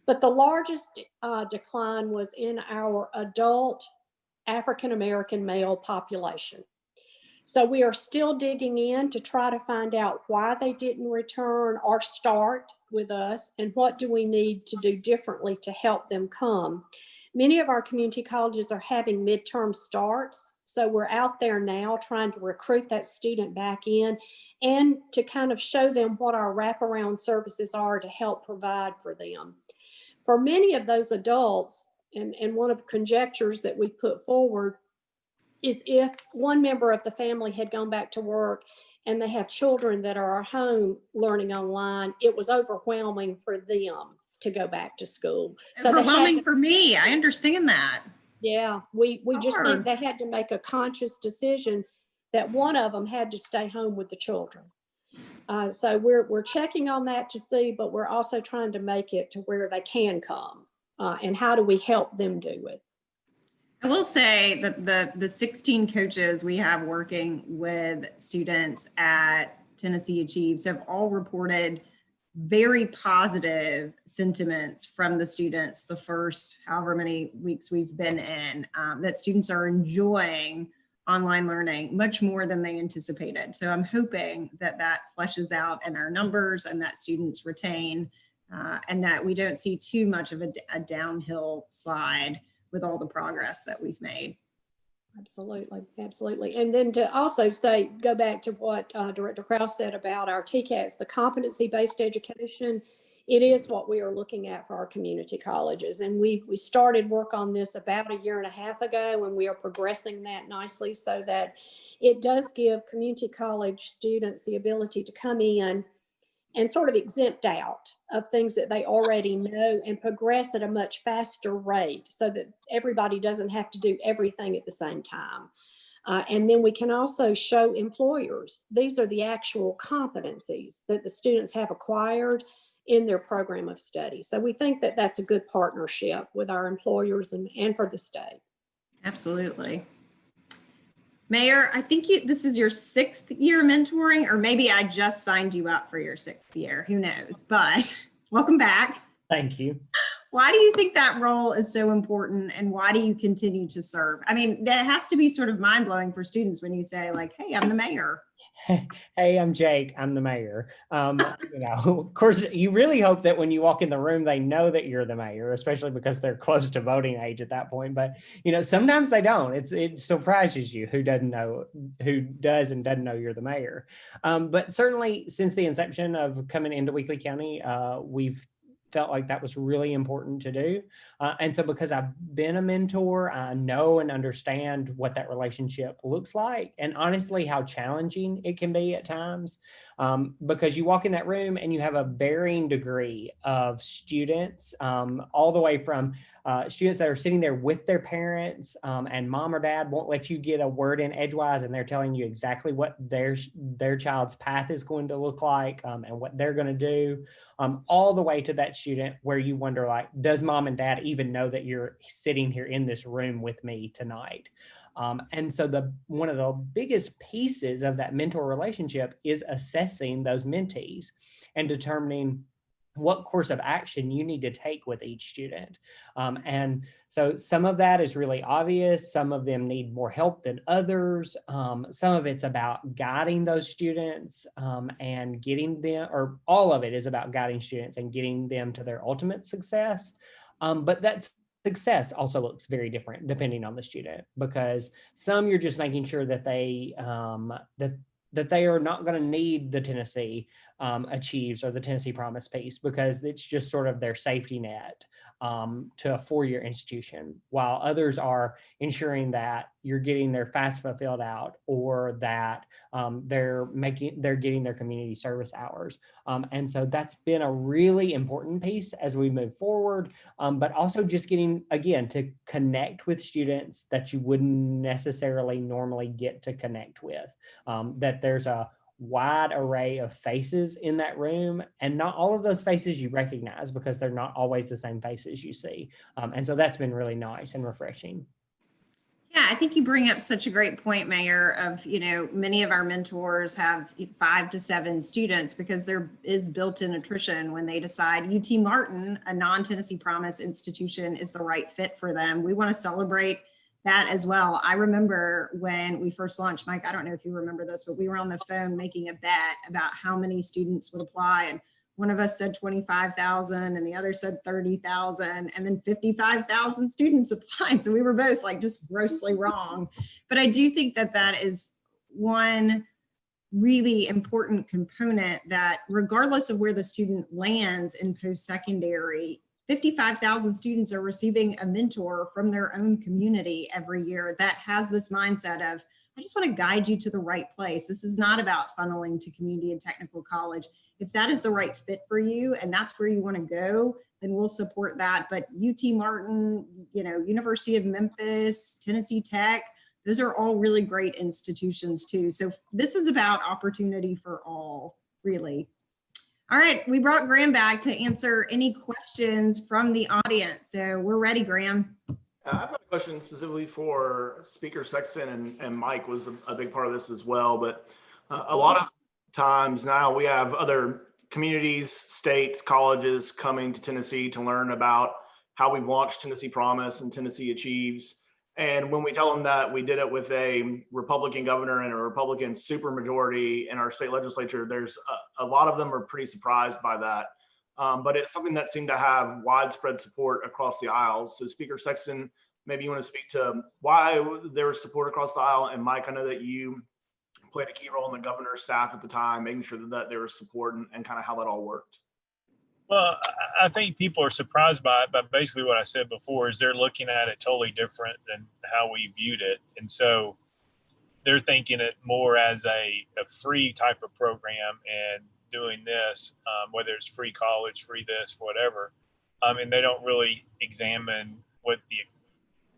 But the largest decline was in our adult African-American male population. So we are still digging in to try to find out why they didn't return or start with us, and what do we need to do differently to help them come. Many of our community colleges are having midterm starts, so we're out there now trying to recruit that student back in and to kind of show them what our wraparound services are to help provide for them. For many of those adults, and one of the conjectures that we put forward is if one member of the family had gone back to work and they have children that are at home learning online, it was overwhelming for them to go back to school. So overwhelming for me. I understand that. Yeah, we just think Hard. they had to make a conscious decision that one of them had to stay home with the children. So we're checking on that to see, but we're also trying to make it to where they can come. And how do we help them do it? I will say that the 16 coaches we have working with students at tnAchieves have all reported very positive sentiments from the students the first however many weeks we've been in, that students are enjoying online learning much more than they anticipated. So I'm hoping that that fleshes out in our numbers and that students retain, and that we don't see too much of a downhill slide with all the progress that we've made. Absolutely, absolutely. And then to also say, go back to what Director Krause said about our TCATs, the competency-based education, it is what we are looking at for our community colleges. And we started work on this about 1.5 years ago, and we are progressing that nicely so that it does give community college students the ability to come in and sort of exempt out of things that they already know and progress at a much faster rate so that everybody doesn't have to do everything at the same time. And then we can also show employers, these are the actual competencies that the students have acquired in their program of study. So we think that that's a good partnership with our employers and for the state. Absolutely. Mayor, I think this is your 6th year mentoring, or maybe I just signed you up for your 6th year, who knows, but welcome back. Thank you. Why do you think that role is so important, and why do you continue to serve? I mean, that has to be sort of mind-blowing for students when you say like, hey, I'm the mayor. Hey, I'm Jake. I'm the mayor. Of course, you really hope that when you walk in the room, they know that you're the mayor, especially because they're close to voting age at that point. But, sometimes they don't. It surprises you who does and doesn't know you're the mayor. But certainly since the inception of coming into Weakley County, we've felt like that was really important to do. And so because I've been a mentor, I know and understand what that relationship looks like, and honestly, how challenging it can be at times, because you walk in that room and you have a varying degree of students, all the way from students that are sitting there with their parents, and mom or dad won't let you get a word in edgewise, and they're telling you exactly what their child's path is going to look like, and what they're going to do, all the way to that student where you wonder, like, does mom and dad even know that you're sitting here in this room with me tonight? And so one of the biggest pieces of that mentor relationship is assessing those mentees and determining what course of action you need to take with each student. And so some of that is really obvious. Some of them need more help than others. Some of it's about guiding those students, and getting them, or all of it is about guiding students and getting them to their ultimate success. But that success also looks very different depending on the student, because some you're just making sure that they that they are not going to need the Tennessee Achieves or the Tennessee Promise piece, because it's just sort of their safety net to a 4-year institution, while others are ensuring that you're getting their FAFSA filled out, or that they're getting their community service hours. And so that's been a really important piece as we move forward, but also just getting, again, to connect with students that you wouldn't necessarily normally get to connect with, that there's a wide array of faces in that room, and not all of those faces you recognize because they're not always the same faces you see. And so that's been really nice and refreshing. Yeah, I think you bring up such a great point, Mayor, of, many of our mentors have 5 to 7 students because there is built-in attrition when they decide UT Martin, a non-Tennessee Promise institution, is the right fit for them. We want to celebrate that as well. I remember when we first launched, Mike, I don't know if you remember this, but we were on the phone making a bet about how many students would apply. And one of us said 25,000 and the other said 30,000, and then 55,000 students applied. So we were both like just grossly wrong. But I do think that that is one really important component, that regardless of where the student lands in post-secondary, 55,000 students are receiving a mentor from their own community every year that has this mindset of, I just want to guide you to the right place. This is not about funneling to community and technical college. If that is the right fit for you and that's where you want to go, then we'll support that. But UT Martin, University of Memphis, Tennessee Tech, those are all really great institutions too. So this is about opportunity for all, really. All right, we brought Graham back to answer any questions from the audience. So we're ready, Graham. I've got a question specifically for Speaker Sexton, and Mike was a big part of this as well. But a lot of times now we have other communities, states, colleges coming to Tennessee to learn about how we've launched Tennessee Promise and tnAchieves. And when we tell them that we did it with a Republican governor and a Republican supermajority in our state legislature, there's a lot of them are pretty surprised by that. But it's something that seemed to have widespread support across the aisle. So Speaker Sexton, maybe you want to speak to why there was support across the aisle. And Mike, I know that you played a key role in the governor's staff at the time, making sure that there was support and kind of how that all worked. Well, I think people are surprised by it, but basically what I said before is they're looking at it totally different than how we viewed it. And so they're thinking it more as a free type of program and doing this, whether it's free college, free this, whatever. And they don't really examine what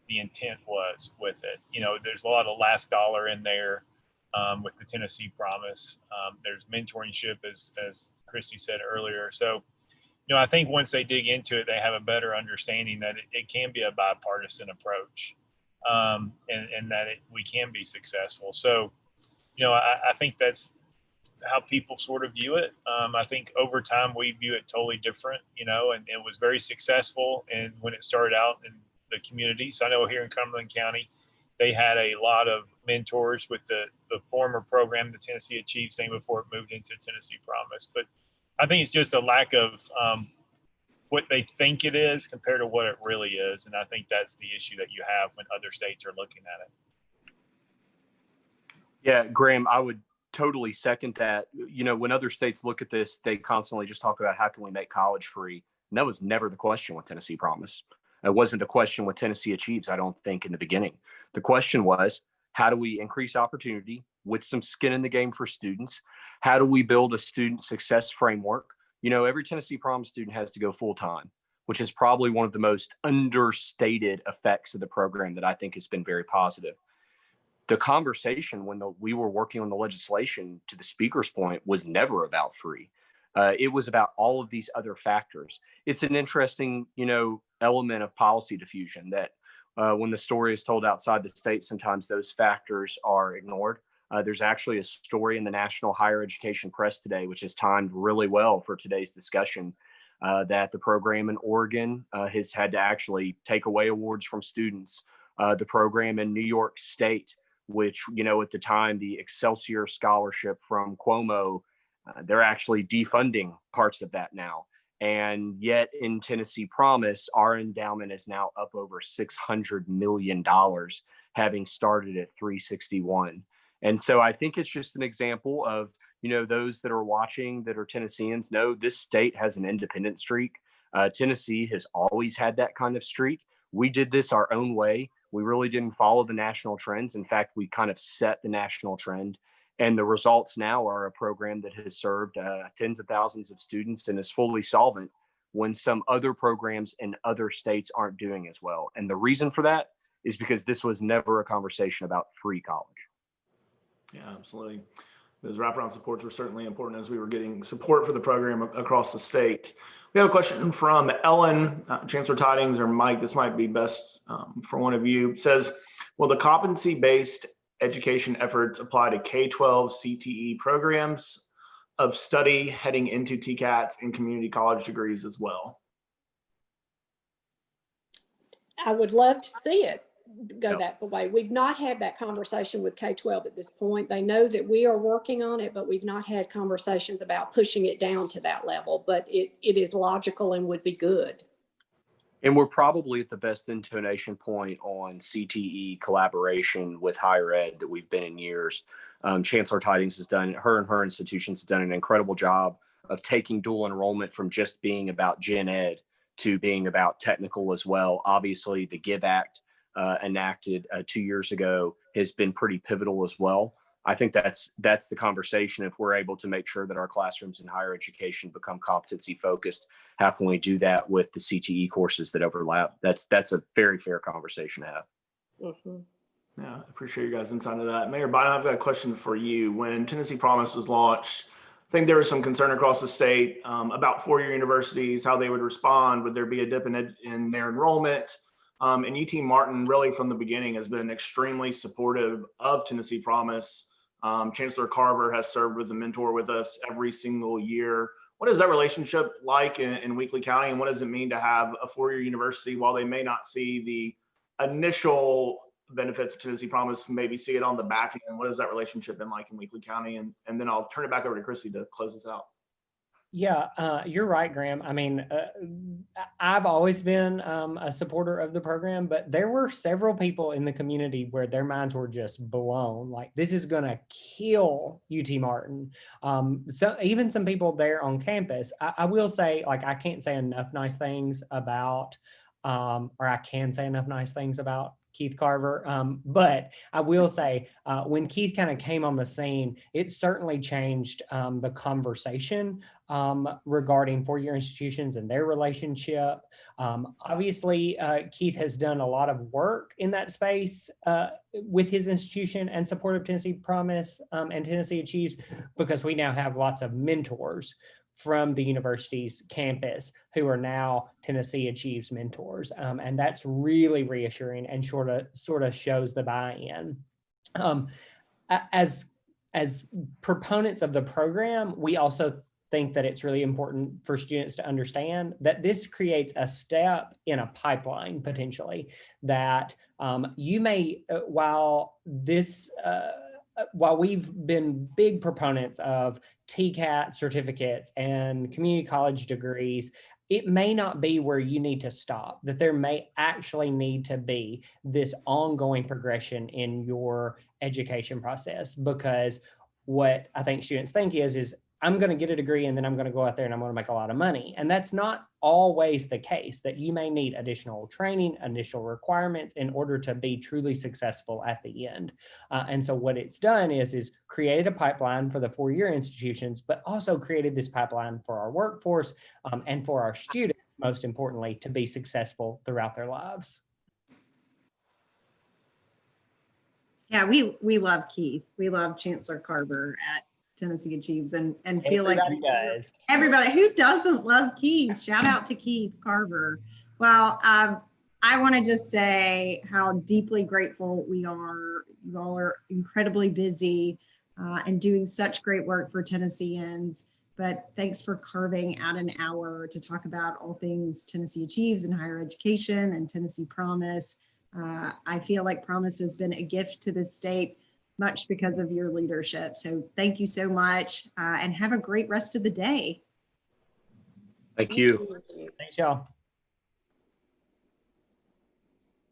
the intent was with it. There's a lot of last dollar in there with the Tennessee Promise. There's mentorship, as Christy said earlier. So, I think once they dig into it, they have a better understanding that it can be a bipartisan approach, and that we can be successful. So, I think that's how people sort of view it. I think over time we view it totally different, and it was very successful. And when it started out in the community, so I know here in Cumberland County, they had a lot of mentors with the former program, the tnAchieves thing, before it moved into Tennessee Promise. But I think it's just a lack of what they think it is compared to what it really is. And I think that's the issue that you have when other states are looking at it. Yeah, Graham, I would totally second that. When other states look at this, they constantly just talk about how can we make college free. And that was never the question with Tennessee Promise. It wasn't a question with tnAchieves, I don't think, in the beginning. The question was, how do we increase opportunity with some skin in the game for students? How do we build a student success framework? Every Tennessee Promise student has to go full time, which is probably one of the most understated effects of the program that I think has been very positive. The conversation when we were working on the legislation, to the speaker's point, was never about free. It was about all of these other factors. It's an interesting, element of policy diffusion that when the story is told outside the state, sometimes those factors are ignored. There's actually a story in the National Higher Education Press today, which is timed really well for today's discussion, that the program in Oregon has had to actually take away awards from students. The program in New York State, which, at the time, the Excelsior Scholarship from Cuomo, they're actually defunding parts of that now. And yet in Tennessee Promise, our endowment is now up over $600 million, having started at 361. And so I think it's just an example of, those that are watching that are Tennesseans know this state has an independent streak. Tennessee has always had that kind of streak. We did this our own way. We really didn't follow the national trends. In fact, we kind of set the national trend. And the results now are a program that has served tens of thousands of students and is fully solvent when some other programs in other states aren't doing as well. And the reason for that is because this was never a conversation about free college. Yeah, absolutely. those wraparound supports were certainly important as we were getting support for the program across the state. We have a question from Ellen, Chancellor Tydings or Mike. This might be best for one of you. It says, will the competency-based education efforts apply to K-12 CTE programs of study heading into TCATs and community college degrees as well? I would love to see it go Yep. that way. We've not had that conversation with K-12 at this point. They know that we are working on it, but we've not had conversations about pushing it down to that level, but it is logical and would be good. And we're probably at the best intonation point on CTE collaboration with higher ed that we've been in years. Chancellor Tydings has done, her and her institutions have done an incredible job of taking dual enrollment from just being about gen ed to being about technical as well. Obviously, the GIVE Act enacted 2 years ago has been pretty pivotal as well. I think that's the conversation. If we're able to make sure that our classrooms in higher education become competency focused, how can we do that with the CTE courses that overlap? That's a very fair conversation to have. Mm-hmm. Yeah, I appreciate your guys' insight into that. Mayor Bynum, I've got a question for you. When Tennessee Promise was launched, I think there was some concern across the state about four-year universities, how they would respond. Would there be a dip in their enrollment? And UT Martin really from the beginning has been extremely supportive of Tennessee Promise. Chancellor Carver has served as a mentor with us every single year. What is that relationship like in Weakley County, and what does it mean to have a four-year university? While they may not see the initial benefits of Tennessee Promise, maybe see it on the back end, what has that relationship been like in Weakley County? And then I'll turn it back over to Chrissy to close this out. Yeah, you're right, Graham. I mean, I've always been a supporter of the program, but there were several people in the community where their minds were just blown. Like, this is going to kill UT Martin. So even some people there on campus, I will say, like, I can't say enough nice things about, or I can say enough nice things about Keith Carver. But I will say, when Keith kind of came on the scene, it certainly changed the conversation regarding four-year institutions and their relationship. Obviously, Keith has done a lot of work in that space with his institution and support of Tennessee Promise and Tennessee Achieves, because we now have lots of mentors from the university's campus who are now Tennessee Achieves mentors. And that's really reassuring and sort of shows the buy-in. As proponents of the program, we also think that it's really important for students to understand that this creates a step in a pipeline potentially that you may, while we've been big proponents of TCAT certificates and community college degrees, it may not be where you need to stop, that there may actually need to be this ongoing progression in your education process, because what I think students think is I'm going to get a degree and then I'm going to go out there and I'm going to make a lot of money. And that's not always the case, that you may need additional training, additional requirements in order to be truly successful at the end. And so what it's done is created a pipeline for the four-year institutions, but also created this pipeline for our workforce and for our students, most importantly, to be successful throughout their lives. Yeah, we love Keith. We love Chancellor Carver at Tennessee Achieves and feel Everybody like does. everybody who doesn't love Keith. Shout out to Keith Carver. Well, I want to just say how deeply grateful we are. You all are incredibly busy and doing such great work for Tennesseans. But thanks for carving out an hour to talk about all things Tennessee Achieves in higher education and Tennessee Promise. I feel like Promise has been a gift to this state, much because of your leadership. So thank you so much and have a great rest of the day. Thank you. Thanks, y'all.